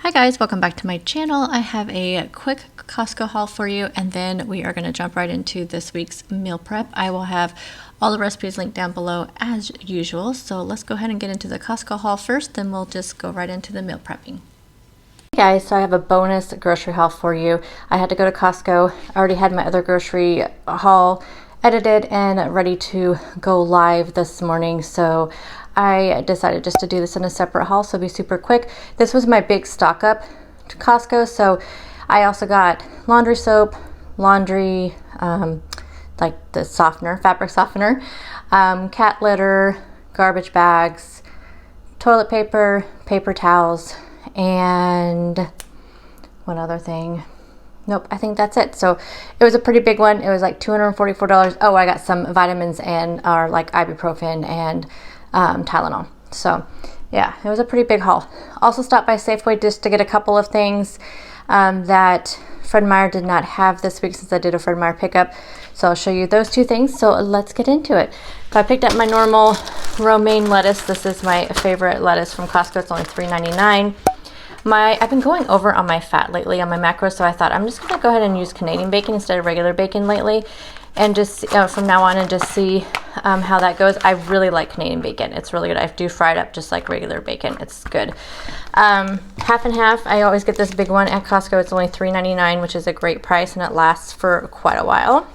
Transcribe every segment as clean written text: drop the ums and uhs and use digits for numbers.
Hi guys, welcome back to my channel. I have a quick Costco haul for you, and then we are going to jump right into this week's meal prep. I will have all the recipes linked down below as usual. So let's go ahead and get into the Costco haul first, then we'll just go right into the meal prepping. Hey guys, so I have a bonus grocery haul for you. I had to go to Costco. I already had my other grocery haul edited and ready to go live this morning, so I decided just to do this in a separate haul, so it'll be super quick. This was my big stock up to Costco, so I also got laundry soap, laundry, like the softener, fabric softener, cat litter, garbage bags, toilet paper, paper towels, and one other thing. Nope, I think that's it. So it was a pretty big one. It was like $244. Oh, I got some vitamins and like ibuprofen and Tylenol. So yeah, it was a pretty big haul. Also stopped by Safeway just to get a couple of things that Fred Meyer did not have this week since I did a Fred Meyer pickup. So I'll show you those two things. So let's get into it. So I picked up my normal romaine lettuce. This is my favorite lettuce from Costco. It's only $3.99. I've been going over on my fat lately on my macros, so I thought I'm just going to go ahead and use Canadian bacon instead of regular bacon lately, and just from now on and just see how that goes. I really like Canadian bacon. It's really good. I do fry it up just like regular bacon. It's good. Half and half. I always get this big one at Costco. It's only $3.99, which is a great price, and it lasts for quite a while.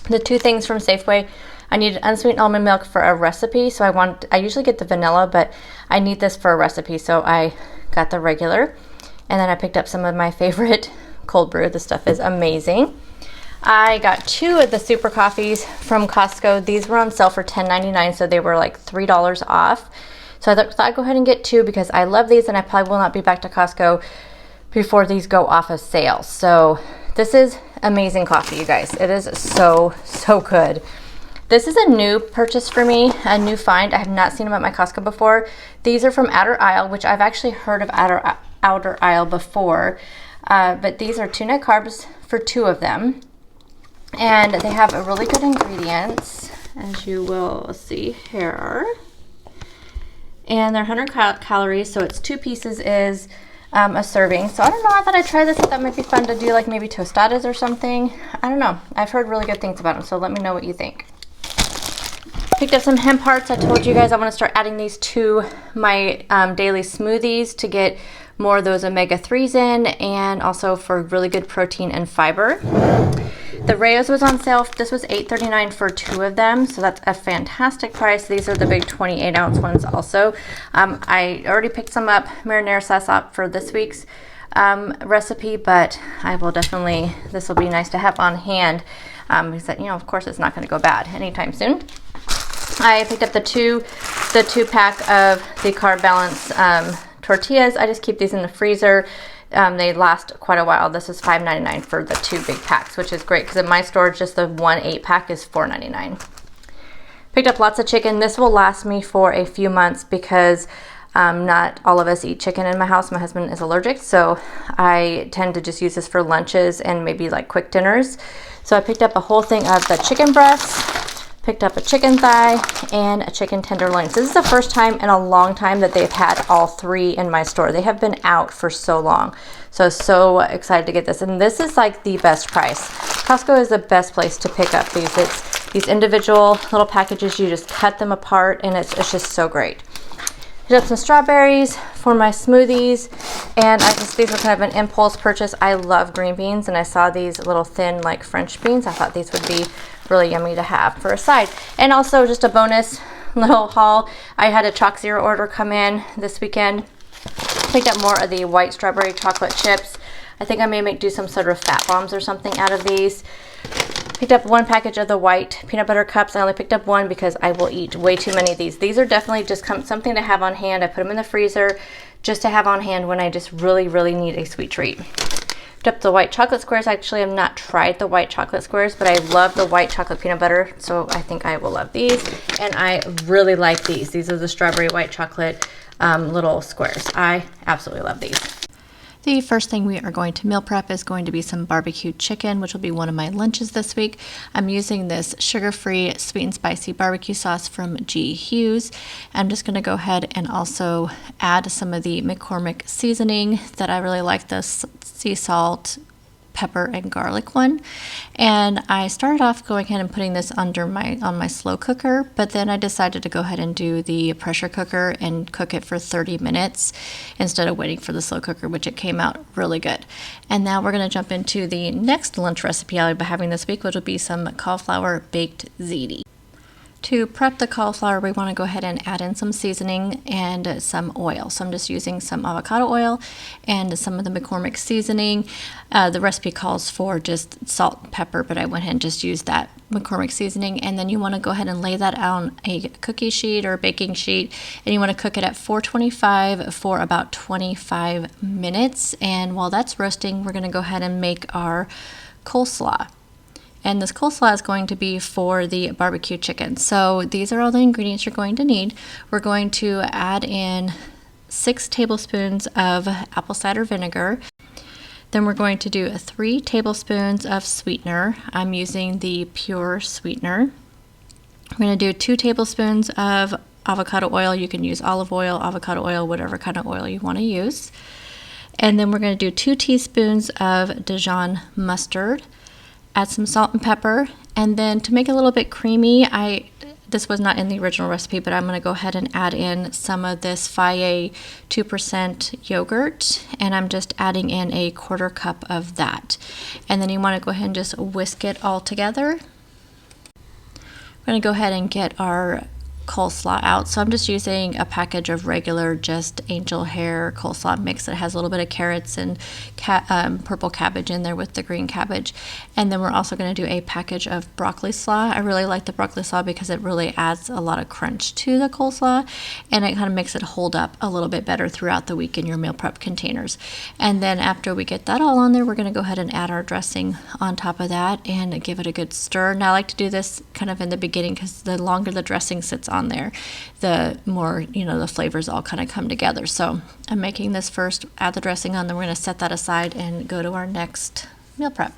The two things from Safeway. I needed unsweetened almond milk for a recipe, so I usually get the vanilla, but I need this for a recipe, so I got the regular. And then I picked up some of my favorite cold brew. This stuff is amazing. I got two of the super coffees from Costco. These were on sale for $10.99, so they were like $3 off. So I thought I'd go ahead and get two because I love these, and I probably will not be back to Costco before these go off of sale. So this is amazing coffee, you guys. It is so good. This is a new purchase for me, a new find. I have not seen them at my Costco before. These are from Outer Isle, which I've actually heard of Outer Isle before. But these are 2 net carbs for 2 of them. And they have a really good ingredients, as you will see here. And they're 100 calories, so it's 2 pieces is a serving. So I don't know, I thought I'd try this. I thought that might be fun to do, like maybe tostadas or something. I don't know. I've heard really good things about them, so let me know what you think. Picked up some Hemp Hearts. I told you guys I want to start adding these to my daily smoothies to get more of those omega-3s in, and also for really good protein and fiber. The Rayo's was on sale. This was $8.39 for 2 of them, so that's a fantastic price. These are the big 28-ounce ones also. I already picked some up, Marinara Sauce up for this week's recipe, but I will definitely, this will be nice to have on hand because, of course, it's not going to go bad anytime soon. I picked up the two pack of the Carb Balance tortillas. I just keep these in the freezer. They last quite a while. This is $5.99 for the 2 big packs, which is great because in my store, just the 1 8-pack is $4.99. Picked up lots of chicken. This will last me for a few months because not all of us eat chicken in my house. My husband is allergic, so I tend to just use this for lunches and maybe like quick dinners. So I picked up a whole thing of the chicken breasts. Picked up a chicken thigh and a chicken tenderloin. So this is the first time in a long time that they've had all 3 in my store. They have been out for so long. So excited to get this. And this is like the best price. Costco is the best place to pick up these. It's these individual little packages. You just cut them apart, and it's just so great. Picked up some strawberries for my smoothies, and these were kind of an impulse purchase. I love green beans, and I saw these little thin like French beans. I thought these would be really yummy to have for a side. And also just a bonus little haul. I had a Chalk Zero order come in this weekend. Picked up more of the white strawberry chocolate chips. I think I may do some sort of fat bombs or something out of these. Picked up 1 package of the white peanut butter cups. I only picked up 1 because I will eat way too many of these. These are definitely just something to have on hand. I put them in the freezer just to have on hand when I just really need a sweet treat. Picked up the white chocolate squares. Actually, I have not tried the white chocolate squares, but I love the white chocolate peanut butter, so I think I will love these. And I really like these. These are the strawberry white chocolate little squares. I absolutely love these. The first thing we are going to meal prep is going to be some barbecue chicken, which will be one of my lunches this week. I'm using this sugar-free sweet and spicy barbecue sauce from G. Hughes. I'm just going to go ahead and also add some of the McCormick seasoning that I really like, the sea salt, pepper, and garlic one. And I started off going ahead and putting this on my slow cooker, but then I decided to go ahead and do the pressure cooker and cook it for 30 minutes instead of waiting for the slow cooker, which it came out really good. And now we're going to jump into the next lunch recipe I'll be having this week, which will be some cauliflower baked ziti. To prep the cauliflower, we want to go ahead and add in some seasoning and some oil. So I'm just using some avocado oil and some of the McCormick seasoning. The recipe calls for just salt and pepper, but I went ahead and just used that McCormick seasoning. And then you want to go ahead and lay that on a cookie sheet or a baking sheet, and you want to cook it at 425 for about 25 minutes. And while that's roasting, we're going to go ahead and make our coleslaw. And this coleslaw is going to be for the barbecue chicken. So these are all the ingredients you're going to need. We're going to add in 6 tablespoons of apple cider vinegar. Then we're going to do 3 tablespoons of sweetener. I'm using the pure sweetener. We're going to do 2 tablespoons of avocado oil. You can use olive oil, avocado oil, whatever kind of oil you want to use. And then we're going to do 2 teaspoons of Dijon mustard. Add some salt and pepper, and then to make it a little bit creamy, this was not in the original recipe, but I'm going to go ahead and add in some of this Fage 2% yogurt, and I'm just adding in a 1/4 cup of that. And then you want to go ahead and just whisk it all together. We're going to go ahead and get our coleslaw out. So I'm just using a package of regular just angel hair coleslaw mix that has a little bit of carrots and purple cabbage in there with the green cabbage. And then we're also going to do a package of broccoli slaw. I really like the broccoli slaw because it really adds a lot of crunch to the coleslaw, and it kind of makes it hold up a little bit better throughout the week in your meal prep containers. And then after we get that all on there, we're going to go ahead and add our dressing on top of that and give it a good stir. Now I like to do this kind of in the beginning because the longer the dressing sits on there, the more, the flavors all kind of come together. So I'm making this first, add the dressing on, then we're going to set that aside and go to our next meal prep.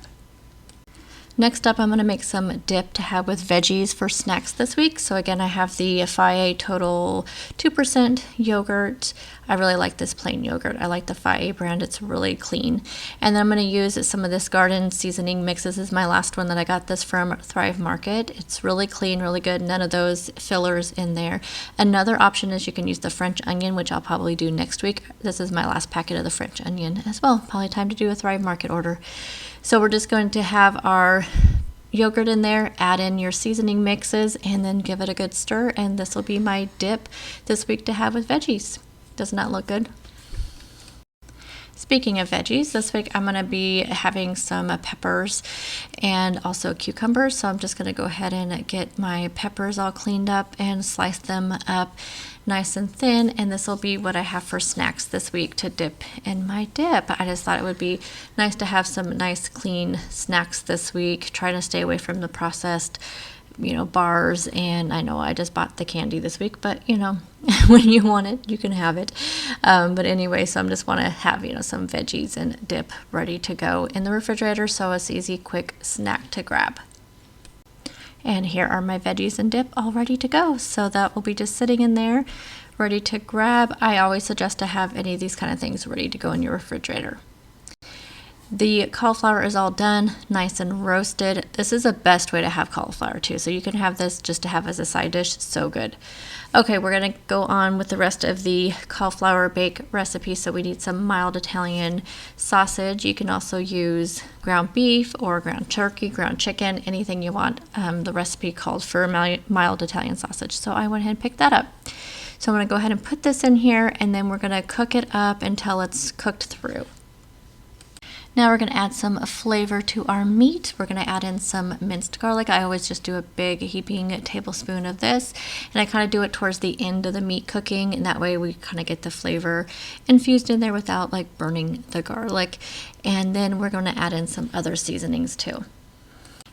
Next up, I'm going to make some dip to have with veggies for snacks this week. So again, I have the Fage Total 2% yogurt. I really like this plain yogurt. I like the Fage brand. It's really clean. And then I'm going to use some of this garden seasoning mix. This is my last one that I got this from Thrive Market. It's really clean, really good. None of those fillers in there. Another option is you can use the French onion, which I'll probably do next week. This is my last packet of the French onion as well. Probably time to do a Thrive Market order. So we're just going to have our yogurt in there, add in your seasoning mixes, and then give it a good stir. And this will be my dip this week to have with veggies. Doesn't that look good? Speaking of veggies, this week I'm going to be having some peppers and also cucumbers. So I'm just going to go ahead and get my peppers all cleaned up and slice them up nice and thin, and this will be what I have for snacks this week to dip in my dip. I just thought it would be nice to have some nice clean snacks this week, trying to stay away from the processed bars. And I know I just bought the candy this week, but when you want it, you can have it. But anyway, so I'm just want to have some veggies and dip ready to go in the refrigerator, so it's easy, quick snack to grab. And here are my veggies and dip all ready to go. So that will be just sitting in there, ready to grab. I always suggest to have any of these kind of things ready to go in your refrigerator. The cauliflower is all done, nice and roasted. This is the best way to have cauliflower too. So you can have this just to have as a side dish. So good. Okay, we're going to go on with the rest of the cauliflower bake recipe. So we need some mild Italian sausage. You can also use ground beef or ground turkey, ground chicken, anything you want. The recipe called for mild Italian sausage. So I went ahead and picked that up. So I'm going to go ahead and put this in here, and then we're going to cook it up until it's cooked through. Now we're going to add some flavor to our meat. We're going to add in some minced garlic. I always just do a big heaping tablespoon of this, and I kind of do it towards the end of the meat cooking, and that way we kind of get the flavor infused in there without burning the garlic. And then we're going to add in some other seasonings too.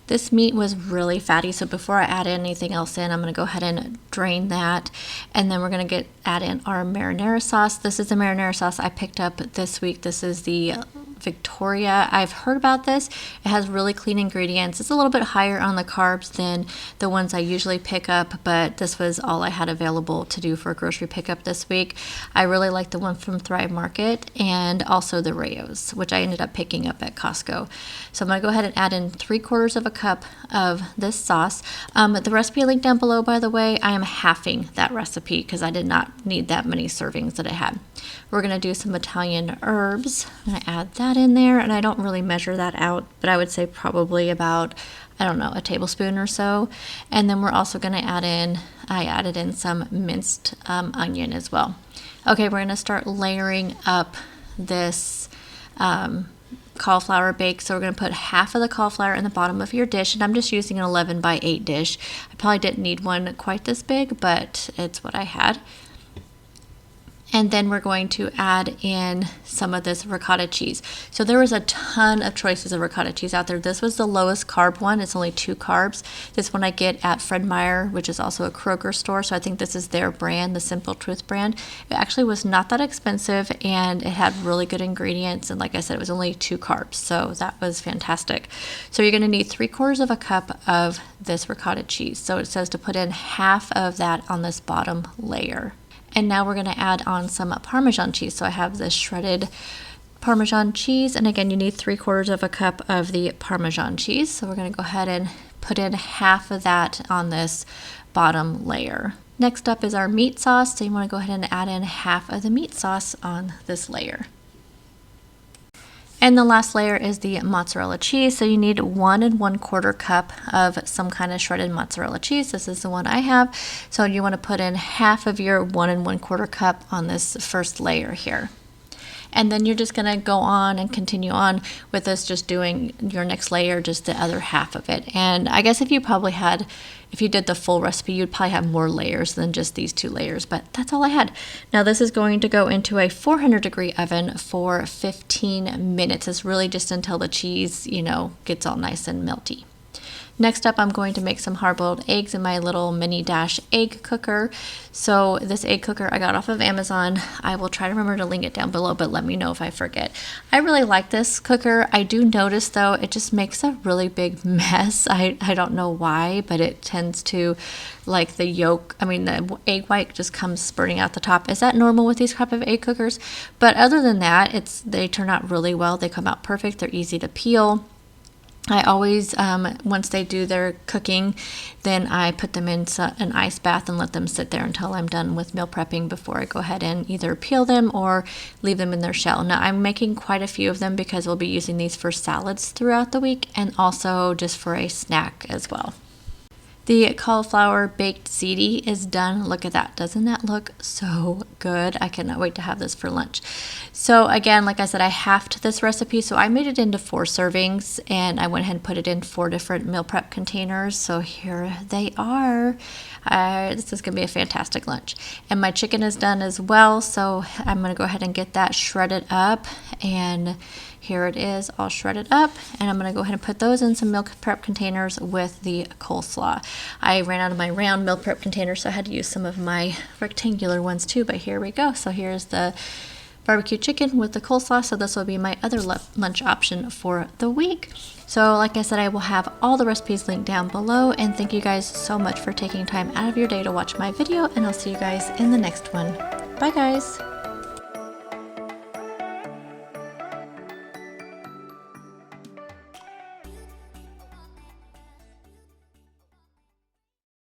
This meat was really fatty, so before I add anything else in, I'm going to go ahead and drain that. And then we're going to add in our marinara sauce. This is the marinara sauce I picked up this week. This is the Victoria. I've heard about this. It has really clean ingredients. It's a little bit higher on the carbs than the ones I usually pick up, but this was all I had available to do for a grocery pickup this week. I really like the one from Thrive Market and also the Rayos, which I ended up picking up at Costco. So I'm going to go ahead and add in 3/4 of a cup of this sauce. The recipe link down below, by the way, I am halving that recipe because I did not need that many servings that it had. We're going to do some Italian herbs. I'm going to add that in there, and I don't really measure that out, but I would say probably about, I don't know, a tablespoon or so. And then we're also going to I added in some minced onion as well. Okay, we're going to start layering up this cauliflower bake. So we're going to put half of the cauliflower in the bottom of your dish, and I'm just using an 11 by 8 dish. I probably didn't need one quite this big, but it's what I had. And then we're going to add in some of this ricotta cheese. So there was a ton of choices of ricotta cheese out there. This was the lowest carb one. It's only 2 carbs. This one I get at Fred Meyer, which is also a Kroger store. So I think this is their brand, the Simple Truth brand. It actually was not that expensive, and it had really good ingredients. And like I said, it was only 2 carbs. So that was fantastic. So you're going to need 3/4 of a cup of this ricotta cheese. So it says to put in half of that on this bottom layer. And now we're going to add on some Parmesan cheese. So I have this shredded Parmesan cheese. And again, you need 3/4 of a cup of the Parmesan cheese. So we're going to go ahead and put in half of that on this bottom layer. Next up is our meat sauce. So you want to go ahead and add in half of the meat sauce on this layer. And the last layer is the mozzarella cheese. So you need 1 1/4 cup of some kind of shredded mozzarella cheese. This is the one I have. So you want to put in half of your 1 1/4 cup on this first layer here. And then you're just going to go on and continue on with this, just doing your next layer, just the other half of it. And I guess if you did the full recipe, you'd probably have more layers than just these 2 layers, but that's all I had. Now this is going to go into a 400-degree oven for 15 minutes. It's really just until the cheese, gets all nice and melty. Next up, I'm going to make some hard-boiled eggs in my little mini dash egg cooker. So this egg cooker I got off of Amazon. I will try to remember to link it down below, but let me know if I forget. I really like this cooker. I do notice, though, it just makes a really big mess. I don't know why, but it tends to, like the the egg white just comes spurting out the top. Is that normal with these type of egg cookers? But other than that, they turn out really well. They come out perfect. They're easy to peel. I always, once they do their cooking, then I put them in an ice bath and let them sit there until I'm done with meal prepping before I go ahead and either peel them or leave them in their shell. Now, I'm making quite a few of them because we'll be using these for salads throughout the week and also just for a snack as well. The cauliflower baked ziti is done. Look at that. Doesn't that look so good? I cannot wait to have this for lunch. So again, like I said, I halved this recipe. So I made it into 4 servings and I went ahead and put it in 4 different meal prep containers. So here they are. This is going to be a fantastic lunch. And my chicken is done as well. So I'm going to go ahead and get that shredded up. And here it is all shredded up, and I'm going to go ahead and put those in some meal prep containers with the coleslaw. I ran out of my round meal prep container, so I had to use some of my rectangular ones too, but here we go. So here's the barbecue chicken with the coleslaw, so this will be my other lunch option for the week. So like I said, I will have all the recipes linked down below, and thank you guys so much for taking time out of your day to watch my video, and I'll see you guys in the next one. Bye guys!